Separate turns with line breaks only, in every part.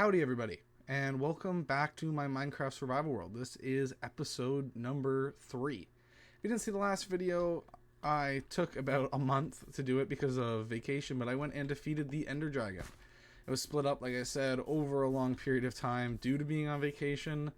Howdy everybody, and welcome back to my Minecraft survival world. This is episode number 3. If you didn't see the last video, I took about a month to do it because of vacation, but I went and defeated the Ender Dragon. It was split up, like I said, over a long period of time due to being on vacation.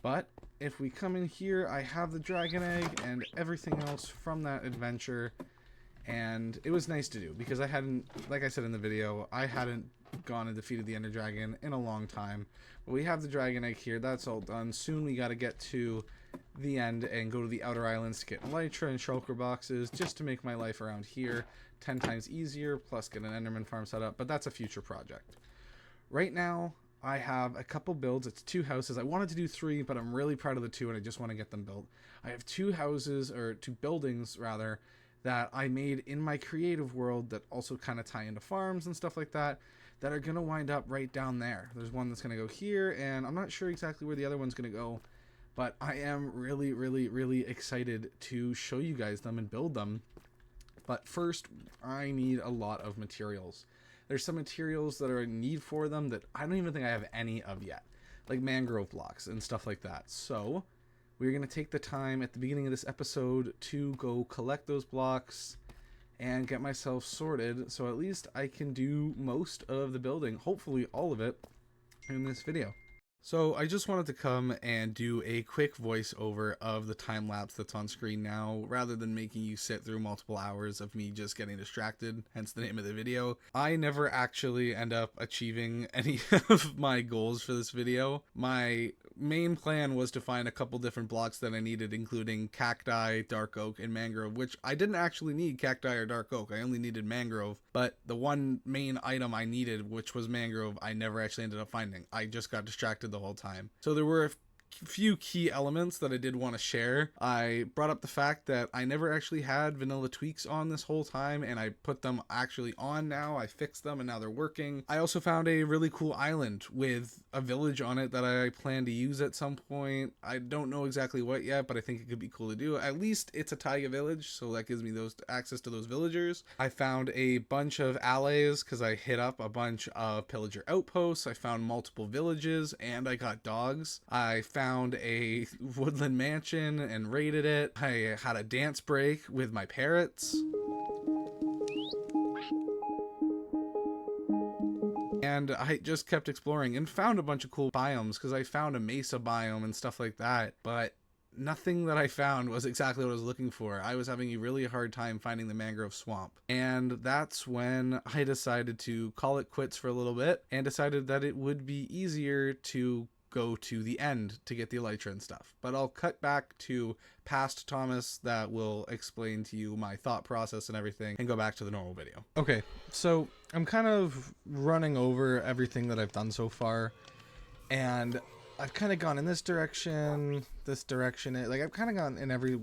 But if we come in here, I have the dragon egg and everything else from that adventure. And it was nice to do because I hadn't, like I said in the video, I hadn't gone and defeated the Ender Dragon in a long time. But we have the dragon egg here. That's all done. Soon we got to get to the end and go to the outer islands to get elytra and shulker boxes just to make my life around here 10 times easier, plus get an enderman farm set up. But that's a future project. Right now, I have a couple builds. It's 2 houses. I wanted to do 3, but I'm really proud of the 2 and I just want to get them built. I have 2 houses, or 2 buildings rather, that I made in my creative world that also kind of tie into farms and stuff like that, that are going to wind up right down there. There's one that's going to go here, and I'm not sure exactly where the other one's going to go, but I am really excited to show you guys them and build them. But first, I need a lot of materials. There's some materials that are in need for them that I don't even think I have any of yet, like mangrove blocks and stuff like that. So we're going to take the time at the beginning of this episode to go collect those blocks and get myself sorted, so at least I can do most of the building, hopefully all of it, in this video. So I just wanted to come and do a quick voiceover of the time lapse that's on screen now, rather than making you sit through multiple hours of me just getting distracted, hence the name of the video. I never actually end up achieving any of my goals for this video. My main plan was to find a couple different blocks that I needed, including cacti, dark oak, and mangrove, which I didn't actually need cacti or dark oak. I only needed mangrove, but the one main item I needed, which was mangrove, I never actually ended up finding. I just got distracted the whole time. So there were a few key elements that I did want to share. I brought up the fact that I never actually had vanilla tweaks on this whole time, and I put them actually on now. I fixed them and now they're working. I also found a really cool island with a village on it that I plan to use at some point. I don't know exactly what yet, but I think it could be cool to do. At least it's a taiga village, so that gives me those access to those villagers. I found a bunch of allays because I hit up a bunch of pillager outposts. I found multiple villages, and I got dogs. I found a woodland mansion and raided it. I had a dance break with my parrots. And I just kept exploring and found a bunch of cool biomes, because I found a mesa biome and stuff like that, but nothing that I found was exactly what I was looking for. I was having a really hard time finding the mangrove swamp. And that's when I decided to call it quits for a little bit and decided that it would be easier to go to the end to get the elytra and stuff. But I'll cut back to past Thomas that will explain to you my thought process and everything, and go back to the normal video. Okay, so I'm kind of running over everything that I've done so far, and I've kind of gone in this direction, like I've kind of gone in every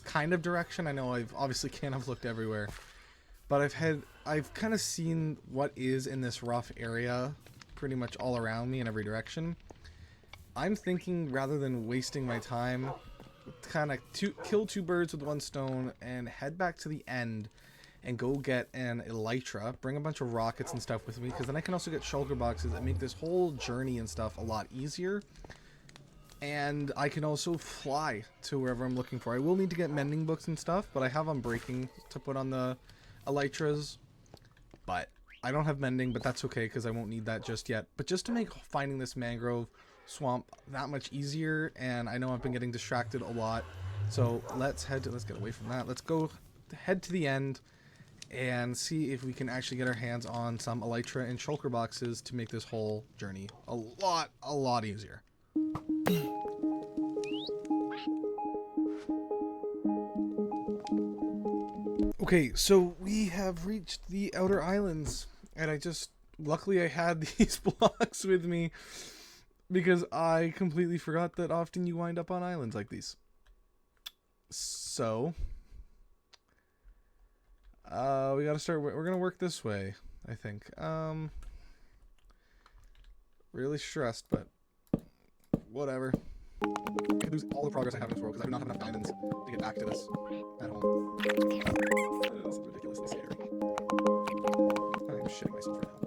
kind of direction. I know I've obviously can't have looked everywhere, but I've kind of seen what is in this rough area pretty much all around me in every direction. I'm thinking, rather than wasting my time, kind of kill 2 birds with 1 stone and head back to the end and go get an elytra, bring a bunch of rockets and stuff with me, because then I can also get shulker boxes and make this whole journey and stuff a lot easier. And I can also fly to wherever I'm looking for. I will need to get mending books and stuff, but I have unbreaking to put on the elytras. But I don't have mending, but that's okay because I won't need that just yet. But just to make finding this mangrove swamp that much easier, and I know I've been getting distracted a lot, so let's get away from that. Let's go head to the end and see if we can actually get our hands on some elytra and shulker boxes to make this whole journey a lot easier. Okay, so we have reached the outer islands, and luckily I had these blocks with me, because I completely forgot that often you wind up on islands like these. So we gotta start. We're gonna work this way, I think. Really stressed, but whatever. I could lose all the progress I have in this world because I do not have enough diamonds to get back to this at home. It is ridiculously scary. I'm shitting myself right now.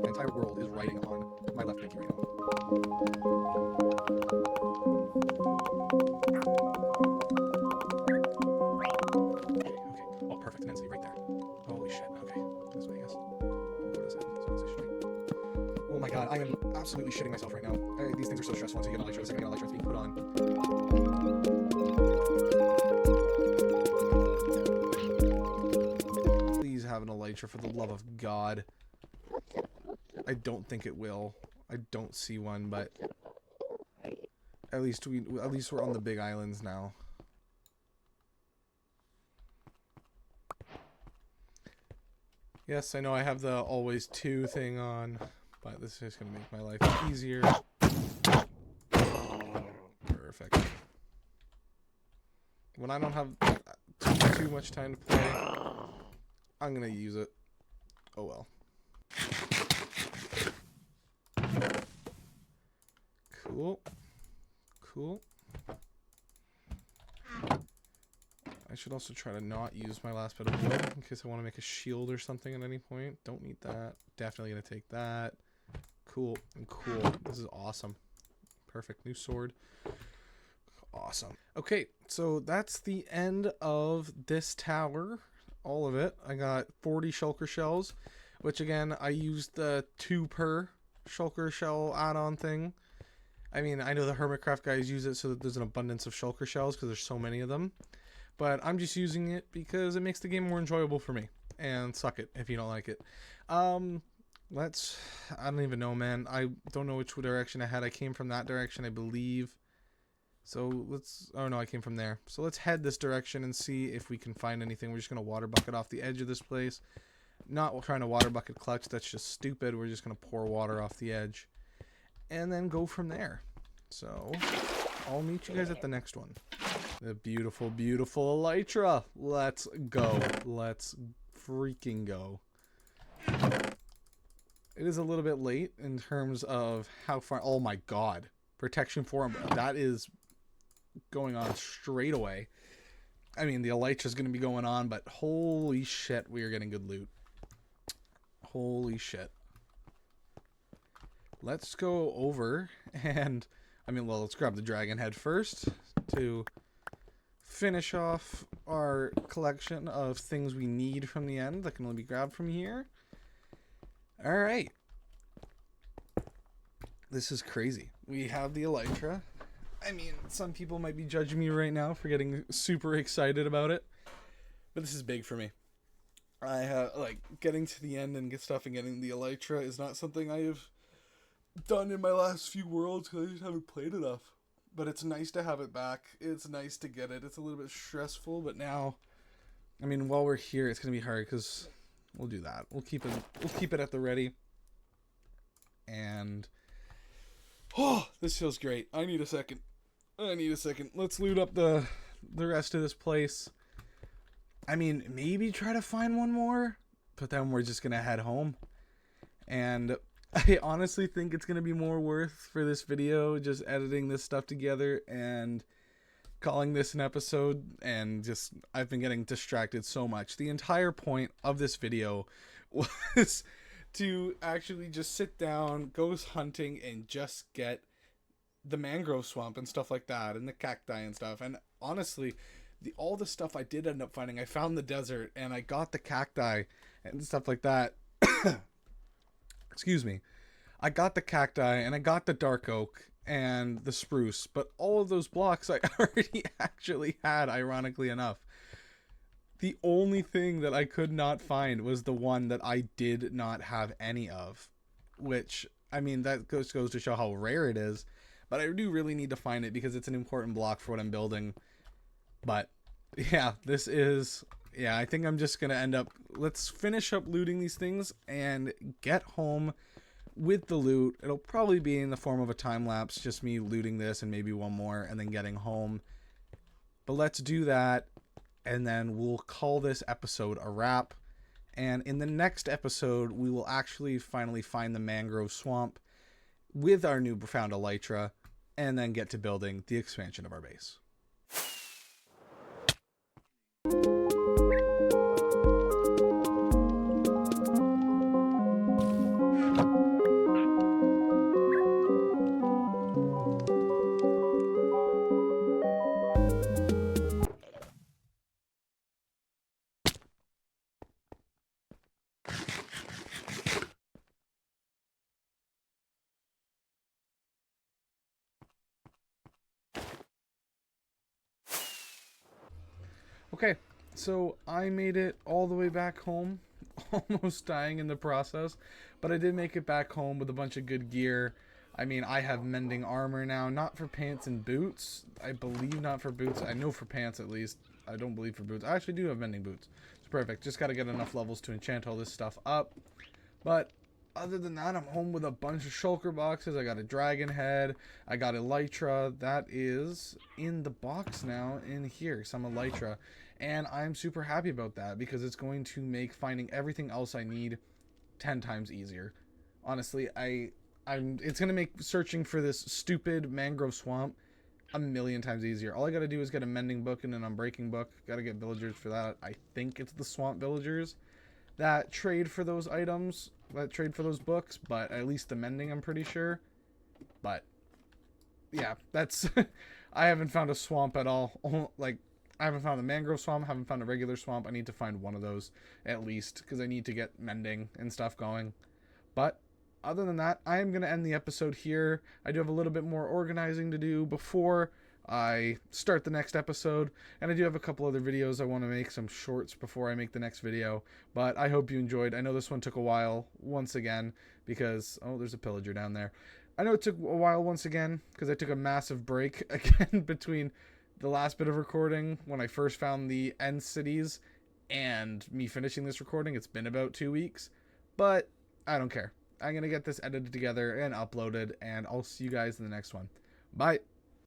My entire world is writing on my left pinky right now. Okay. Oh, perfect immensity right there. Holy shit. Okay. This way, I guess. What is that? So it's a straight. Oh my god, I am absolutely shitting myself right now. These things are so stressful until you get an elytra. The second I get an elytra, it's being put on. Please have an elytra for the love of God. I don't think it will. I don't see one, but at least we're on the big islands now. Yes, I know I have the always 2 thing on, but this is going to make my life easier. Perfect. When I don't have too much time to play, I'm going to use it. Oh well. Cool. Cool. I should also try to not use my last bit of wood in case I want to make a shield or something at any point. Don't need that. Definitely going to take that. Cool. And cool. This is awesome. Perfect. New sword. Awesome. Okay, so that's the end of this tower. All of it. I got 40 shulker shells, which again, I used the 2 per shulker shell add-on thing. I mean, I know the Hermitcraft guys use it so that there's an abundance of shulker shells because there's so many of them. But I'm just using it because it makes the game more enjoyable for me. And suck it if you don't like it. I don't even know, man. I don't know which direction I had. I came from that direction, I believe. So oh no, I came from there. So let's head this direction and see if we can find anything. We're just going to water bucket off the edge of this place. Not trying to water bucket clutch. That's just stupid. We're just going to pour water off the edge. And then go from there. So I'll meet you guys at the next one. The beautiful, beautiful elytra. Let's go. Let's freaking go. It is a little bit late in terms of how far. Oh my god. Protection 4. That is going on straight away. I mean, the elytra is going to be going on, but holy shit, we are getting good loot. Holy shit. Let's go over and, well, let's grab the dragon head first to finish off our collection of things we need from the end that can only be grabbed from here. All right. This is crazy. We have the elytra. I mean, some people might be judging me right now for getting super excited about it, but this is big for me. I have, getting to the end and getting the elytra is not something I have done in my last few worlds because I just haven't played enough. But it's nice to have it back. It's nice to get it. It's a little bit stressful, but now, while we're here, it's gonna be hard because we'll do that. We'll keep it at the ready. And oh, this feels great. I need a second. Let's loot up the rest of this place. Maybe try to find one more, but then we're just gonna head home. And I honestly think it's going to be more worth for this video just editing this stuff together and calling this an episode. And just, I've been getting distracted so much. The entire point of this video was to actually just sit down, go hunting, and just get the mangrove swamp and stuff like that, and the cacti and stuff. And honestly, all the stuff I did end up finding, I found the desert, and I got the cacti and stuff like that. Excuse me. I got the cacti and I got the dark oak and the spruce, but all of those blocks I already actually had, ironically enough. The only thing that I could not find was the one that I did not have any of, which, that goes to show how rare it is, but I do really need to find it because it's an important block for what I'm building. But yeah, I think I'm just going to end up, let's finish up looting these things and get home with the loot. It'll probably be in the form of a time lapse, just me looting this and maybe one more and then getting home. But let's do that, and then we'll call this episode a wrap. And in the next episode, we will actually finally find the mangrove swamp with our new found elytra, and then get to building the expansion of our base. Okay, so I made it all the way back home, almost dying in the process, but I did make it back home with a bunch of good gear. I mean, I have mending armor now, not for pants and boots. I believe not for boots. I know for pants at least. I don't believe for boots. I actually do have mending boots. It's perfect. Just got to get enough levels to enchant all this stuff up. But other than that, I'm home with a bunch of shulker boxes. I got a dragon head. I got elytra. That is in the box now in here, some elytra. And I'm super happy about that because it's going to make finding everything else I need 10 times easier. Honestly, it's going to make searching for this stupid mangrove swamp a million times easier. All I got to do is get a mending book and an unbreaking book. Got to get villagers for that. I think it's the swamp villagers that trade for those items, that trade for those books, but at least the mending I'm pretty sure. But yeah, that's I haven't found a swamp at all. Like, I haven't found a mangrove swamp, haven't found a regular swamp. I need to find one of those at least because I need to get mending and stuff going. But other than that, I am going to end the episode here. I do have a little bit more organizing to do before I start the next episode, and I do have a couple other videos I want to make, some shorts before I make the next video, but I hope you enjoyed. I know this one took a while once again because, oh, there's a pillager down there. I know it took a while once again because I took a massive break again between the last bit of recording when I first found the end cities and me finishing this recording. It's been about 2 weeks, but I don't care. I'm going to get this edited together and uploaded, and I'll see you guys in the next one. Bye.